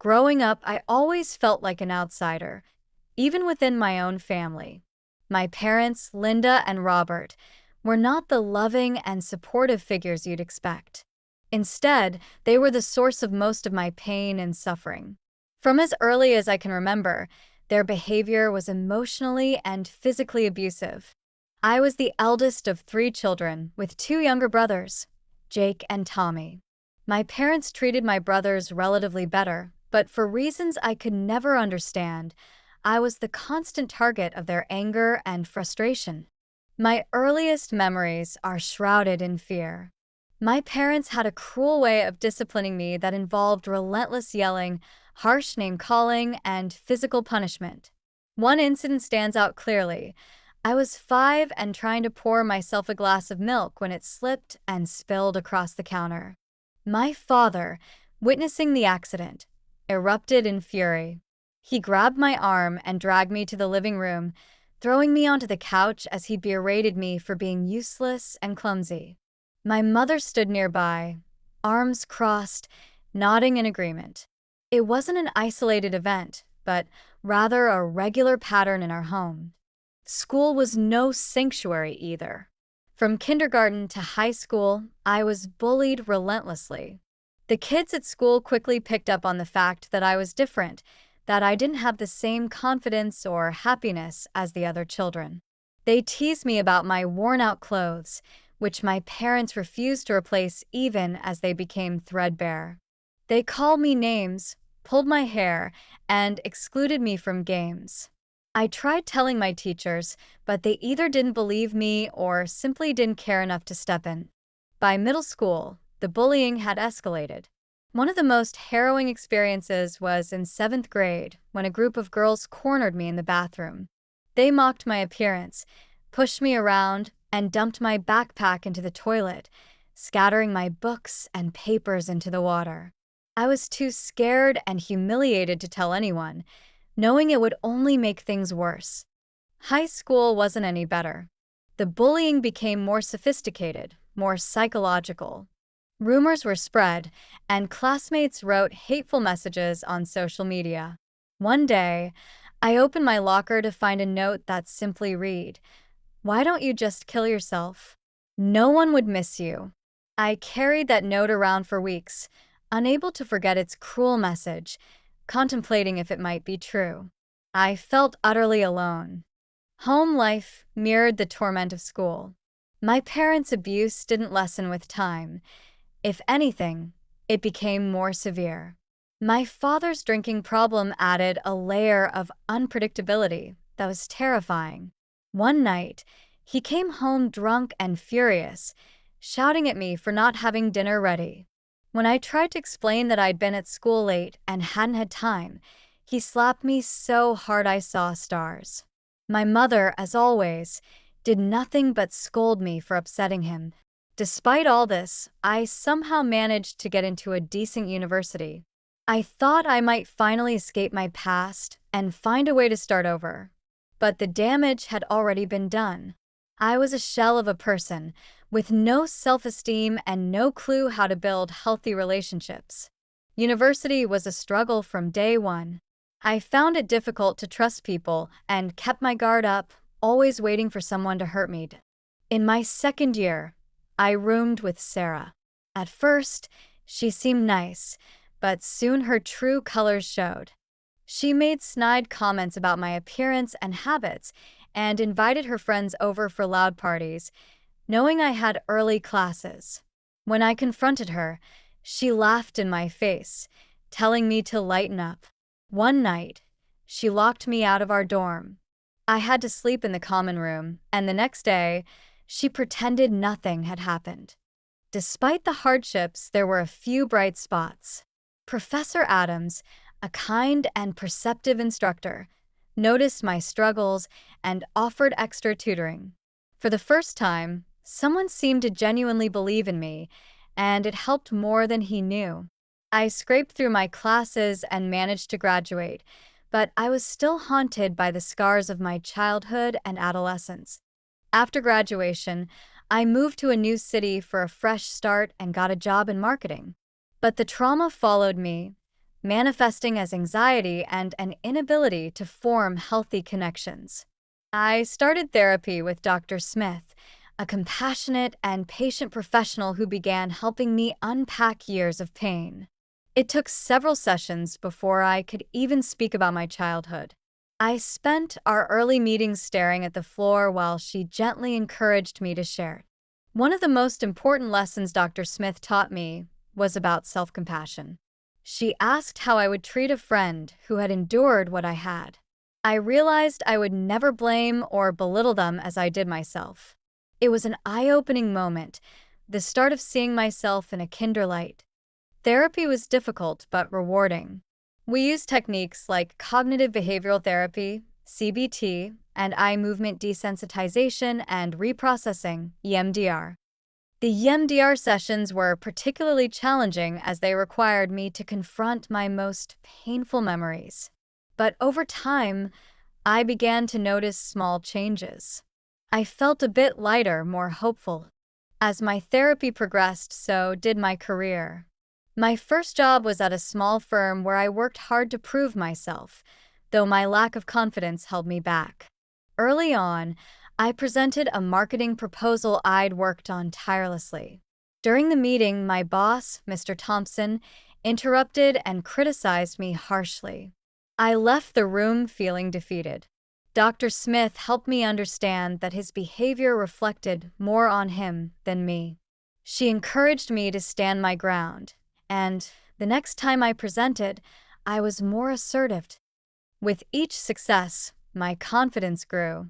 Growing up, I always felt like an outsider, even within my own family. My parents, Linda and Robert, were not the loving and supportive figures you'd expect. Instead, they were the source of most of my pain and suffering. From as early as I can remember, their behavior was emotionally and physically abusive. I was the eldest of three children, with two younger brothers, Jake and Tommy. My parents treated my brothers relatively better, but for reasons I could never understand, I was the constant target of their anger and frustration. My earliest memories are shrouded in fear. My parents had a cruel way of disciplining me that involved relentless yelling, harsh name-calling, and physical punishment. One incident stands out clearly. I was 5 and trying to pour myself a glass of milk when it slipped and spilled across the counter. My father, witnessing the accident, erupted in fury. He grabbed my arm and dragged me to the living room, throwing me onto the couch as he berated me for being useless and clumsy. My mother stood nearby, arms crossed, nodding in agreement. It wasn't an isolated event, but rather a regular pattern in our home. School was no sanctuary either. From kindergarten to high school, I was bullied relentlessly. The kids at school quickly picked up on the fact that I was different, that I didn't have the same confidence or happiness as the other children. They teased me about my worn-out clothes, which my parents refused to replace even as they became threadbare. They called me names, pulled my hair, and excluded me from games. I tried telling my teachers, but they either didn't believe me or simply didn't care enough to step in. By middle school, the bullying had escalated. One of the most harrowing experiences was in 7th grade when a group of girls cornered me in the bathroom. They mocked my appearance, pushed me around, and dumped my backpack into the toilet, scattering my books and papers into the water. I was too scared and humiliated to tell anyone, knowing it would only make things worse. High school wasn't any better. The bullying became more sophisticated, more psychological. Rumors were spread, and classmates wrote hateful messages on social media. One day, I opened my locker to find a note that simply read, "Why don't you just kill yourself? No one would miss you." I carried that note around for weeks, unable to forget its cruel message, contemplating if it might be true. I felt utterly alone. Home life mirrored the torment of school. My parents' abuse didn't lessen with time. If anything, it became more severe. My father's drinking problem added a layer of unpredictability that was terrifying. One night, he came home drunk and furious, shouting at me for not having dinner ready. When I tried to explain that I'd been at school late and hadn't had time, he slapped me so hard I saw stars. My mother, as always, did nothing but scold me for upsetting him. Despite all this, I somehow managed to get into a decent university. I thought I might finally escape my past and find a way to start over. But the damage had already been done. I was a shell of a person, with no self-esteem and no clue how to build healthy relationships. University was a struggle from day one. I found it difficult to trust people and kept my guard up, always waiting for someone to hurt me. In my second year, I roomed with Sarah. At first, she seemed nice, but soon her true colors showed. She made snide comments about my appearance and habits and invited her friends over for loud parties, knowing I had early classes. When I confronted her, she laughed in my face, telling me to lighten up. One night, she locked me out of our dorm. I had to sleep in the common room, and the next day, she pretended nothing had happened. Despite the hardships, there were a few bright spots. Professor Adams, a kind and perceptive instructor, noticed my struggles and offered extra tutoring. For the first time, someone seemed to genuinely believe in me, and it helped more than he knew. I scraped through my classes and managed to graduate, but I was still haunted by the scars of my childhood and adolescence. After graduation, I moved to a new city for a fresh start and got a job in marketing. But the trauma followed me. manifesting as anxiety and an inability to form healthy connections. I started therapy with Dr. Smith, a compassionate and patient professional who began helping me unpack years of pain. It took several sessions before I could even speak about my childhood. I spent our early meetings staring at the floor while she gently encouraged me to share. One of the most important lessons Dr. Smith taught me was about self-compassion. She asked how I would treat a friend who had endured what I had. I realized I would never blame or belittle them as I did myself. It was an eye-opening moment, the start of seeing myself in a kinder light. Therapy was difficult but rewarding. We used techniques like cognitive behavioral therapy, CBT, and eye movement desensitization and reprocessing, EMDR. The EMDR sessions were particularly challenging as they required me to confront my most painful memories. But over time, I began to notice small changes. I felt a bit lighter, more hopeful. As my therapy progressed, so did my career. My first job was at a small firm where I worked hard to prove myself, though my lack of confidence held me back. Early on, I presented a marketing proposal I'd worked on tirelessly. During the meeting, my boss, Mr. Thompson, interrupted and criticized me harshly. I left the room feeling defeated. Dr. Smith helped me understand that his behavior reflected more on him than me. She encouraged me to stand my ground, and the next time I presented, I was more assertive. With each success, my confidence grew.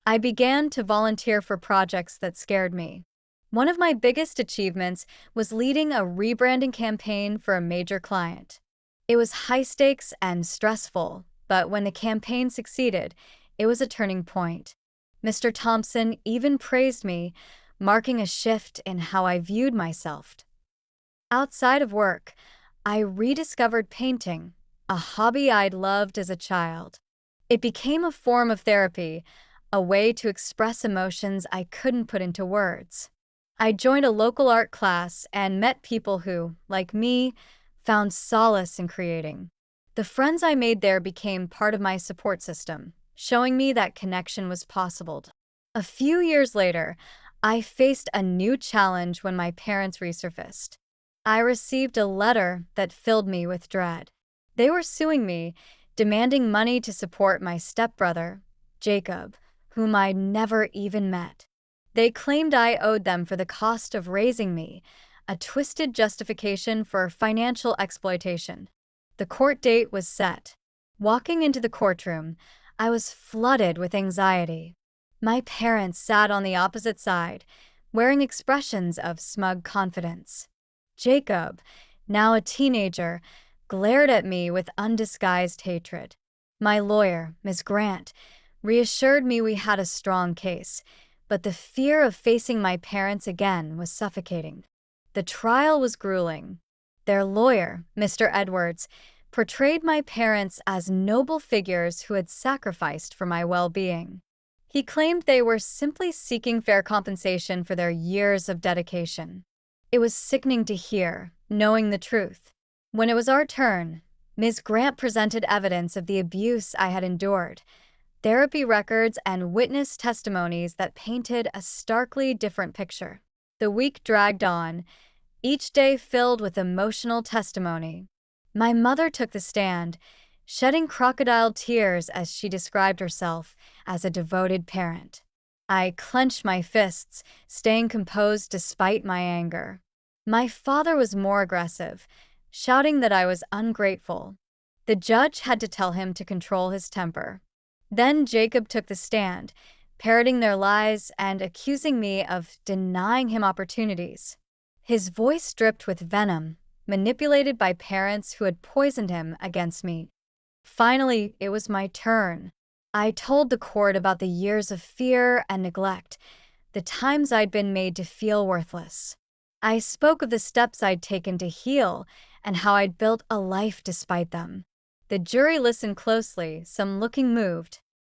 I began to volunteer for projects that scared me. One of my biggest achievements was leading a rebranding campaign for a major client. It was high stakes and stressful, but when the campaign succeeded, it was a turning point. Mr. Thompson even praised me, marking a shift in how I viewed myself. Outside of work, I rediscovered painting, a hobby I'd loved as a child. It became a form of therapy, a way to express emotions I couldn't put into words. I joined a local art class and met people who, like me, found solace in creating. The friends I made there became part of my support system, showing me that connection was possible. A few years later, I faced a new challenge when my parents resurfaced. I received a letter that filled me with dread. They were suing me, demanding money to support my stepbrother, Jacob, whom I'd never even met. They claimed I owed them for the cost of raising me, a twisted justification for financial exploitation. The court date was set. Walking into the courtroom, I was flooded with anxiety. My parents sat on the opposite side, wearing expressions of smug confidence. Jacob, now a teenager, glared at me with undisguised hatred. My lawyer, Ms. Grant, reassured me we had a strong case, but the fear of facing my parents again was suffocating. The trial was grueling. Their lawyer, Mr. Edwards, portrayed my parents as noble figures who had sacrificed for my well-being. He claimed they were simply seeking fair compensation for their years of dedication. It was sickening to hear, knowing the truth. When it was our turn, Ms. Grant presented evidence of the abuse I had endured, therapy records and witness testimonies that painted a starkly different picture. The week dragged on, each day filled with emotional testimony. My mother took the stand, shedding crocodile tears as she described herself as a devoted parent. I clenched my fists, staying composed despite my anger. My father was more aggressive, shouting that I was ungrateful. The judge had to tell him to control his temper. Then Jacob took the stand, parroting their lies and accusing me of denying him opportunities. His voice dripped with venom, manipulated by parents who had poisoned him against me. Finally, it was my turn. I told the court about the years of fear and neglect, the times I'd been made to feel worthless. I spoke of the steps I'd taken to heal and how I'd built a life despite them. The jury listened closely, some looking moved,